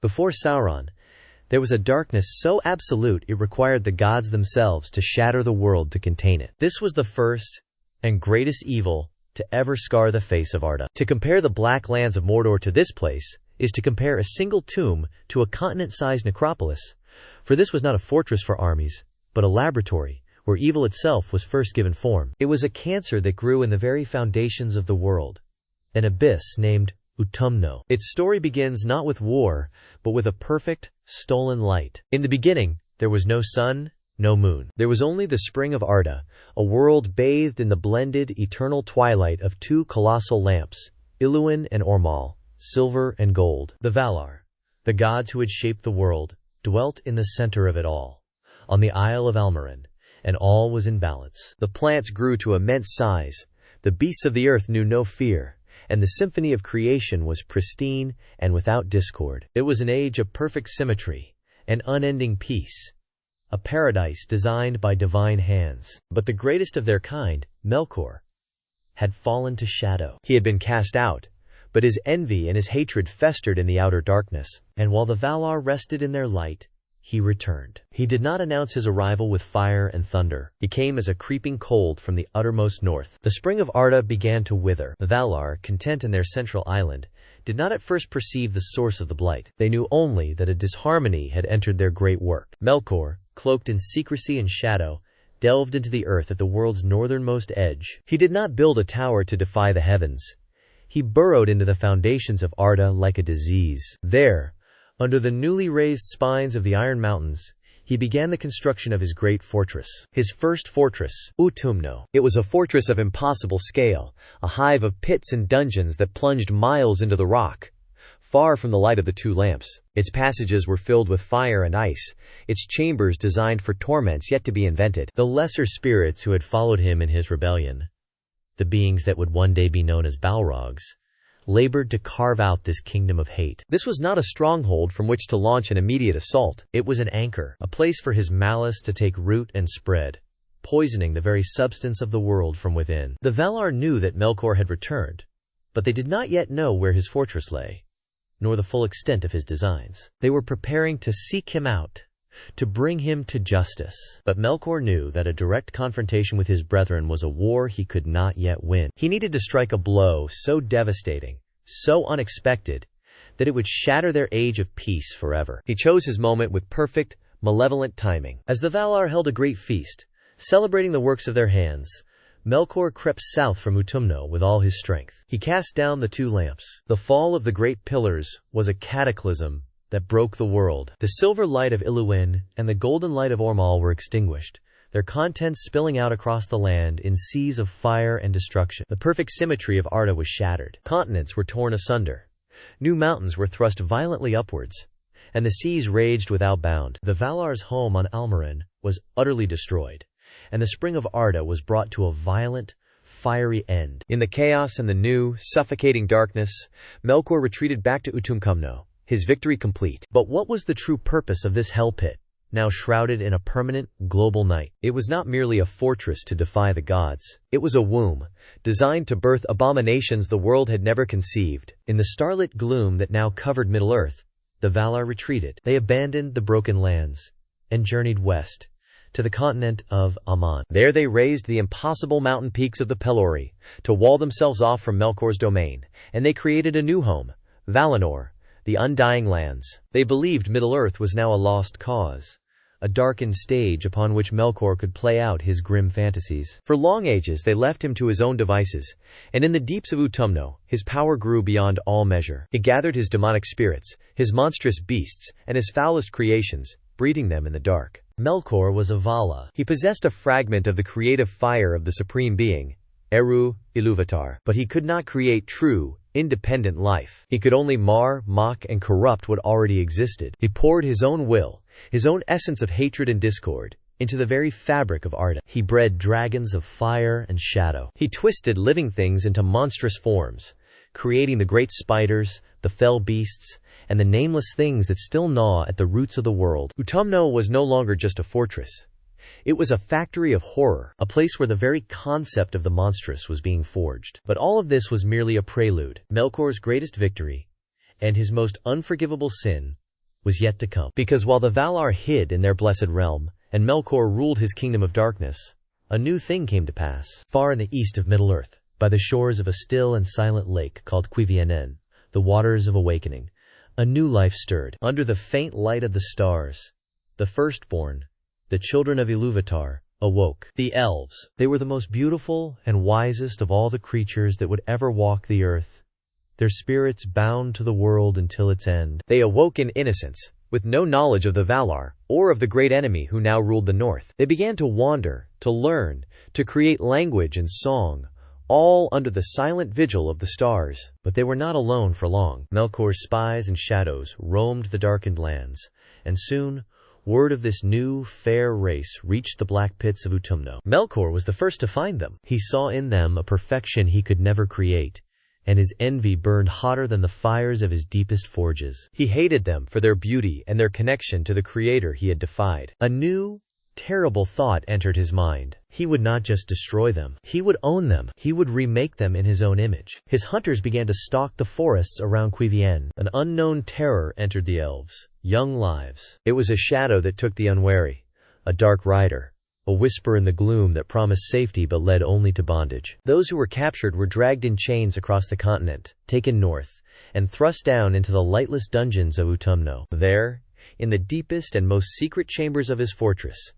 Before Sauron, there was a darkness so absolute it required the gods themselves to shatter the world to contain it. This was the first and greatest evil to ever scar the face of Arda. To compare the black lands of Mordor to this place is to compare a single tomb to a continent-sized necropolis, for this was not a fortress for armies, but a laboratory where evil itself was first given form. It was a cancer that grew in the very foundations of the world, an abyss named Utumno. Its story begins not with war, but with a perfect, stolen light. In the beginning, there was no sun, no moon. There was only the spring of Arda, a world bathed in the blended, eternal twilight of two colossal lamps, Iluin and Ormal, silver and gold. The Valar, the gods who had shaped the world, dwelt in the center of it all, on the Isle of Almarin, and all was in balance. The plants grew to immense size, the beasts of the earth knew no fear, and the symphony of creation was pristine and without discord. It was an age of perfect symmetry and unending peace, a paradise designed by divine hands. But the greatest of their kind, Melkor, had fallen to shadow. He had been cast out, but his envy and his hatred festered in the outer darkness, and while the Valar rested in their light, he returned. He did not announce his arrival with fire and thunder. He came as a creeping cold from the uttermost north. The spring of Arda began to wither. The Valar, content in their central island, did not at first perceive the source of the blight. They knew only that a disharmony had entered their great work. Melkor, cloaked in secrecy and shadow, delved into the earth at the world's northernmost edge. He did not build a tower to defy the heavens. He burrowed into the foundations of Arda like a disease. There, under the newly raised spines of the Iron Mountains, he began the construction of his great fortress. His first fortress, Utumno. It was a fortress of impossible scale, a hive of pits and dungeons that plunged miles into the rock, far from the light of the two lamps. Its passages were filled with fire and ice, its chambers designed for torments yet to be invented. The lesser spirits who had followed him in his rebellion, the beings that would one day be known as Balrogs, labored to carve out this kingdom of hate. This was not a stronghold from which to launch an immediate assault. It was an anchor, a place for his malice to take root and spread, poisoning the very substance of the world from within. The Valar knew that Melkor had returned, but they did not yet know where his fortress lay, nor the full extent of his designs. They were preparing to seek him out, to bring him to justice. But Melkor knew that a direct confrontation with his brethren was a war he could not yet win. He needed to strike a blow so devastating, so unexpected, that it would shatter their age of peace forever. He chose his moment with perfect, malevolent timing. As the Valar held a great feast, celebrating the works of their hands, Melkor crept south from Utumno with all his strength. He cast down the two lamps. The fall of the great pillars was a cataclysm that broke the world. The silver light of Iluin and the golden light of Ormal were extinguished, their contents spilling out across the land in seas of fire and destruction. The perfect symmetry of Arda was shattered. Continents were torn asunder. New mountains were thrust violently upwards, and the seas raged without bound. The Valar's home on Almarin was utterly destroyed, and the spring of Arda was brought to a violent, fiery end. In the chaos and the new, suffocating darkness, Melkor retreated back to Utumno, his victory complete. But what was the true purpose of this hell pit, now shrouded in a permanent, global night? It was not merely a fortress to defy the gods. It was a womb, designed to birth abominations the world had never conceived. In the starlit gloom that now covered Middle-earth, the Valar retreated. They abandoned the broken lands and journeyed west, to the continent of Aman. There they raised the impossible mountain peaks of the Pelori, to wall themselves off from Melkor's domain, and they created a new home, Valinor, the Undying Lands. They believed Middle-earth was now a lost cause, a darkened stage upon which Melkor could play out his grim fantasies. For long ages they left him to his own devices, and in the deeps of Utumno, his power grew beyond all measure. He gathered his demonic spirits, his monstrous beasts, and his foulest creations, breeding them in the dark. Melkor was a Vala. He possessed a fragment of the creative fire of the Supreme Being, Eru Ilúvatar, but he could not create true, independent life. He could only mar, mock, and corrupt what already existed. He poured his own will, his own essence of hatred and discord, into the very fabric of Arda. He bred dragons of fire and shadow. He twisted living things into monstrous forms, creating the great spiders, the fell beasts, and the nameless things that still gnaw at the roots of the world. Utumno was no longer just a fortress. It was a factory of horror, a place where the very concept of the monstrous was being forged. But all of this was merely a prelude. Melkor's greatest victory, and his most unforgivable sin, was yet to come. Because while the Valar hid in their blessed realm, and Melkor ruled his kingdom of darkness, a new thing came to pass. Far in the east of Middle-earth, by the shores of a still and silent lake called Cuivienen, the waters of awakening, a new life stirred. Under the faint light of the stars, the firstborn, the children of Ilúvatar, awoke. The elves, they were the most beautiful and wisest of all the creatures that would ever walk the earth, their spirits bound to the world until its end. They awoke in innocence, with no knowledge of the Valar, or of the great enemy who now ruled the north. They began to wander, to learn, to create language and song, all under the silent vigil of the stars. But they were not alone for long. Melkor's spies and shadows roamed the darkened lands, and soon word of this new, fair race reached the black pits of Utumno. Melkor was the first to find them. He saw in them a perfection he could never create, and his envy burned hotter than the fires of his deepest forges. He hated them for their beauty and their connection to the Creator he had defied. A new, terrible thought entered his mind. He would not just destroy them. He would own them. He would remake them in his own image. His hunters began to stalk the forests around Cuivién. An unknown terror entered the elves' young lives. It was a shadow that took the unwary, a dark rider, a whisper in the gloom that promised safety but led only to bondage. Those who were captured were dragged in chains across the continent, taken north, and thrust down into the lightless dungeons of Utumno. There, in the deepest and most secret chambers of his fortress,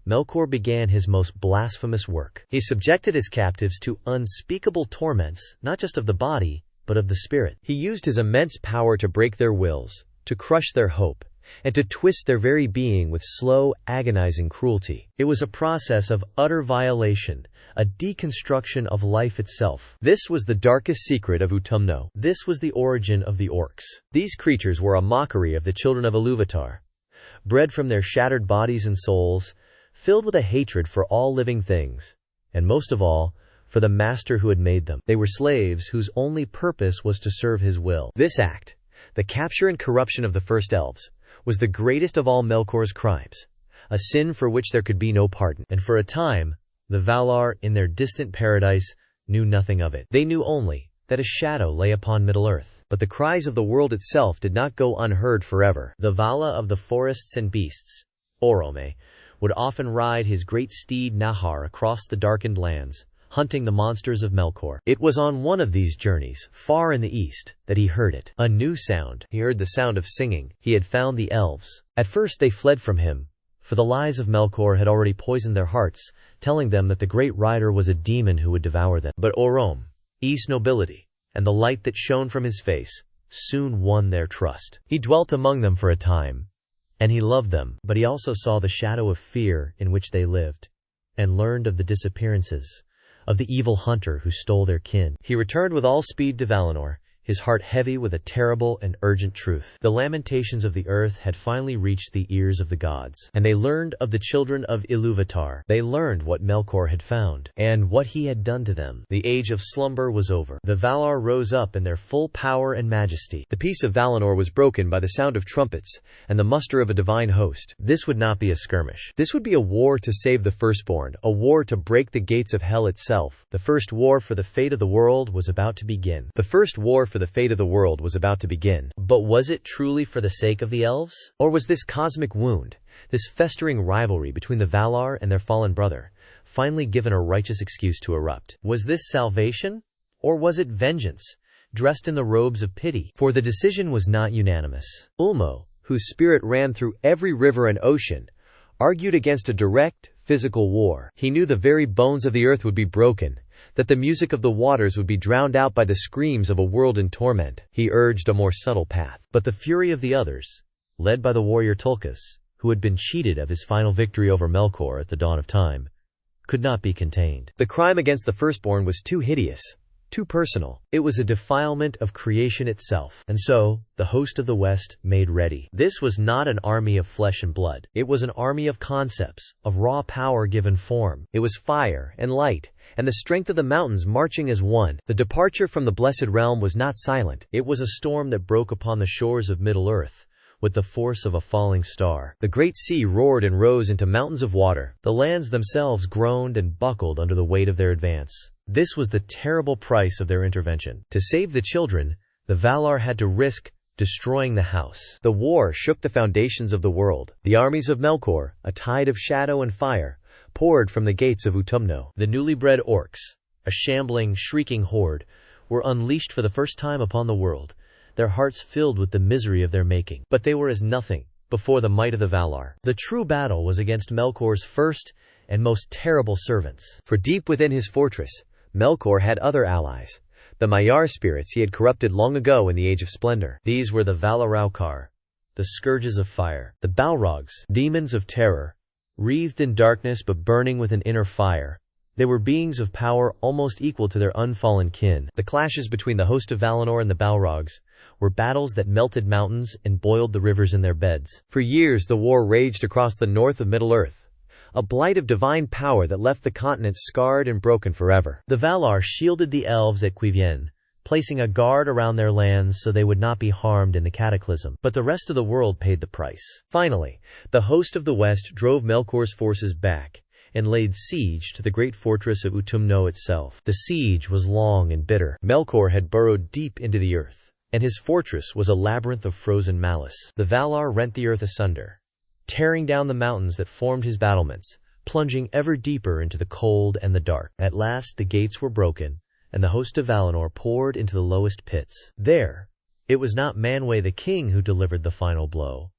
Melkor began his most blasphemous work. He subjected his captives to unspeakable torments, not just of the body, but of the spirit. He used his immense power to break their wills, to crush their hope, and to twist their very being with slow, agonizing cruelty. It was a process of utter violation, a deconstruction of life itself. This was the darkest secret of Utumno. This was the origin of the Orcs. These creatures were a mockery of the children of Ilúvatar, bred from their shattered bodies and souls, filled with a hatred for all living things, and most of all, for the master who had made them. They were slaves whose only purpose was to serve his will. This act, the capture and corruption of the first elves, was the greatest of all Melkor's crimes, a sin for which there could be no pardon. And for a time, the Valar, in their distant paradise, knew nothing of it. They knew only that a shadow lay upon Middle-earth. But the cries of the world itself did not go unheard forever. The Vala of the forests and beasts, Orome, would often ride his great steed Nahar across the darkened lands, hunting the monsters of Melkor. It was on one of these journeys, far in the east, that he heard it. A new sound. He heard the sound of singing. He had found the elves. At first they fled from him, for the lies of Melkor had already poisoned their hearts, telling them that the great rider was a demon who would devour them. But Orome, East nobility, and the light that shone from his face, soon won their trust. He dwelt among them for a time, and he loved them, but he also saw the shadow of fear in which they lived, and learned of the disappearances of the evil hunter who stole their kin. He returned with all speed to Valinor, his heart heavy with a terrible and urgent truth. The lamentations of the earth had finally reached the ears of the gods, and they learned of the children of Ilúvatar. They learned what Melkor had found, and what he had done to them. The age of slumber was over. The Valar rose up in their full power and majesty. The peace of Valinor was broken by the sound of trumpets and the muster of a divine host. This would not be a skirmish. This would be a war to save the firstborn, a war to break the gates of hell itself. The first war for the fate of the world was about to begin. The first war for the fate of the world was about to begin. But was it truly for the sake of the elves? Or was this cosmic wound, this festering rivalry between the Valar and their fallen brother, finally given a righteous excuse to erupt? Was this salvation? Or was it vengeance, dressed in the robes of pity? For the decision was not unanimous. Ulmo, whose spirit ran through every river and ocean, argued against a direct, physical war. He knew the very bones of the earth would be broken, that the music of the waters would be drowned out by the screams of a world in torment. He urged a more subtle path. But the fury of the others, led by the warrior Tulkas, who had been cheated of his final victory over Melkor at the dawn of time, could not be contained. The crime against the firstborn was too hideous, too personal. It was a defilement of creation itself. And so, the host of the West made ready. This was not an army of flesh and blood. It was an army of concepts, of raw power given form. It was fire and light, and the strength of the mountains marching as one. The departure from the blessed realm was not silent. It was a storm that broke upon the shores of Middle-earth with the force of a falling star. The great sea roared and rose into mountains of water. The lands themselves groaned and buckled under the weight of their advance. This was the terrible price of their intervention. To save the children, the Valar had to risk destroying the house. The war shook the foundations of the world. The armies of Melkor, a tide of shadow and fire, poured from the gates of Utumno. The newly bred Orcs, a shambling, shrieking horde, were unleashed for the first time upon the world, their hearts filled with the misery of their making. But they were as nothing before the might of the Valar. The true battle was against Melkor's first and most terrible servants. For deep within his fortress, Melkor had other allies, the Maiar spirits he had corrupted long ago in the Age of Splendor. These were the Valaraukar, the scourges of fire, the Balrogs, demons of terror, wreathed in darkness but burning with an inner fire. They were beings of power almost equal to their unfallen kin. The clashes between the host of Valinor and the Balrogs were battles that melted mountains and boiled the rivers in their beds. For years the war raged across the north of Middle-earth, a blight of divine power that left the continent scarred and broken forever. The Valar shielded the elves at Quivien, placing a guard around their lands so they would not be harmed in the cataclysm. But the rest of the world paid the price. Finally, the host of the west drove Melkor's forces back and laid siege to the great fortress of Utumno itself. The siege was long and bitter. Melkor had burrowed deep into the earth, and his fortress was a labyrinth of frozen malice. The Valar rent the earth asunder, tearing down the mountains that formed his battlements, plunging ever deeper into the cold and the dark. At last the gates were broken, and the host of Valinor poured into the lowest pits. There, it was not Manwë the king who delivered the final blow,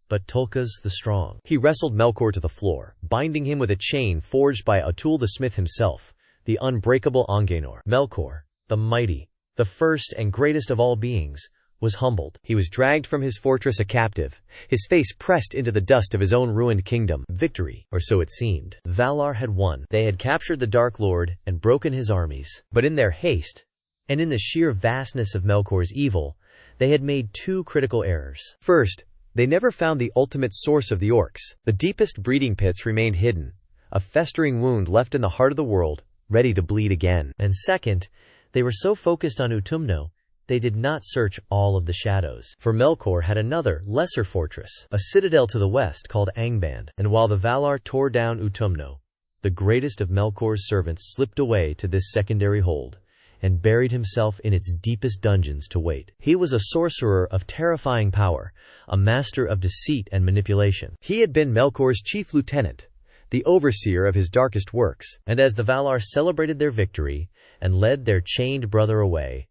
but Tulkas the Strong. He wrestled Melkor to the floor, binding him with a chain forged by Atul the smith himself, the unbreakable Angainor. Melkor, the mighty, the first and greatest of all beings, was humbled. He was dragged from his fortress a captive, his face pressed into the dust of his own ruined kingdom. Victory, or so it seemed. Valar had won. They had captured the Dark Lord and broken his armies. But in their haste, and in the sheer vastness of Melkor's evil, they had made two critical errors. First, they never found the ultimate source of the Orcs. The deepest breeding pits remained hidden, a festering wound left in the heart of the world, ready to bleed again. And second, they were so focused on Utumno, they did not search all of the shadows. For Melkor had another, lesser fortress, a citadel to the west called Angband. And while the Valar tore down Utumno, the greatest of Melkor's servants slipped away to this secondary hold and buried himself in its deepest dungeons to wait. He was a sorcerer of terrifying power, a master of deceit and manipulation. He had been Melkor's chief lieutenant, the overseer of his darkest works. And as the Valar celebrated their victory and led their chained brother away,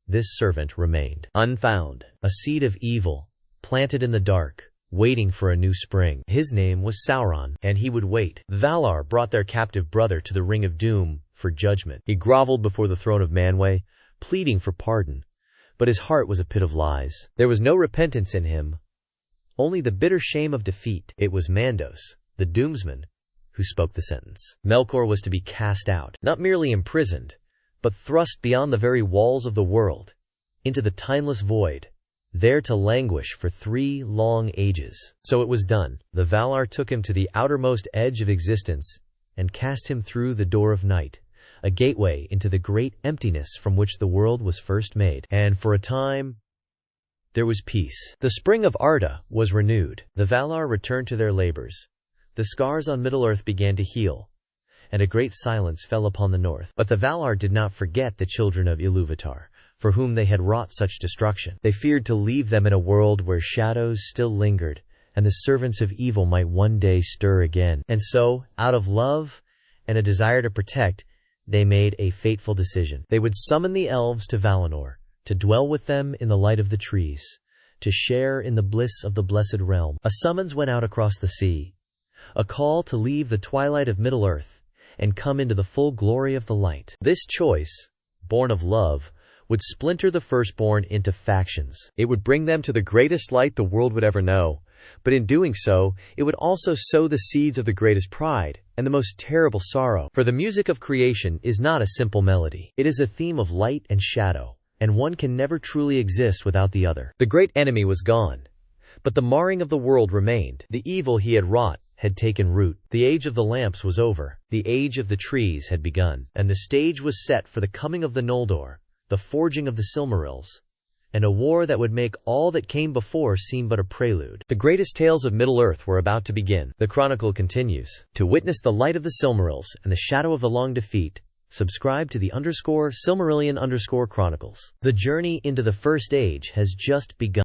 this servant remained unfound, a seed of evil, planted in the dark, waiting for a new spring. His name was Sauron, and he would wait. Valar brought their captive brother to the Ring of Doom for judgment. He groveled before the throne of Manwë, pleading for pardon, but his heart was a pit of lies. There was no repentance in him, only the bitter shame of defeat. It was Mandos, the doomsman, who spoke the sentence. Melkor was to be cast out, not merely imprisoned, but thrust beyond the very walls of the world, into the timeless void, there to languish for 3 long ages. So it was done. The Valar took him to the outermost edge of existence and cast him through the door of night, a gateway into the great emptiness from which the world was first made. And for a time, there was peace. The spring of Arda was renewed. The Valar returned to their labors. The scars on Middle-earth began to heal, and a great silence fell upon the north. But the Valar did not forget the children of Ilúvatar, for whom they had wrought such destruction. They feared to leave them in a world where shadows still lingered, and the servants of evil might one day stir again. And so, out of love and a desire to protect, they made a fateful decision. They would summon the elves to Valinor, to dwell with them in the light of the trees, to share in the bliss of the blessed realm. A summons went out across the sea, a call to leave the twilight of Middle-earth and come into the full glory of the light. This choice, born of love, would splinter the firstborn into factions. It would bring them to the greatest light the world would ever know, but in doing so, it would also sow the seeds of the greatest pride and the most terrible sorrow. For the music of creation is not a simple melody. It is a theme of light and shadow, and one can never truly exist without the other. The great enemy was gone, but the marring of the world remained. The evil he had wrought had taken root. The age of the lamps was over. The age of the trees had begun, and the stage was set for the coming of the Noldor, the forging of the Silmarils, and a war that would make all that came before seem but a prelude. The greatest tales of Middle-earth were about to begin. The chronicle continues. To witness the light of the Silmarils and the shadow of the long defeat, subscribe to the _Silmarillion_Chronicles. The journey into the First Age has just begun.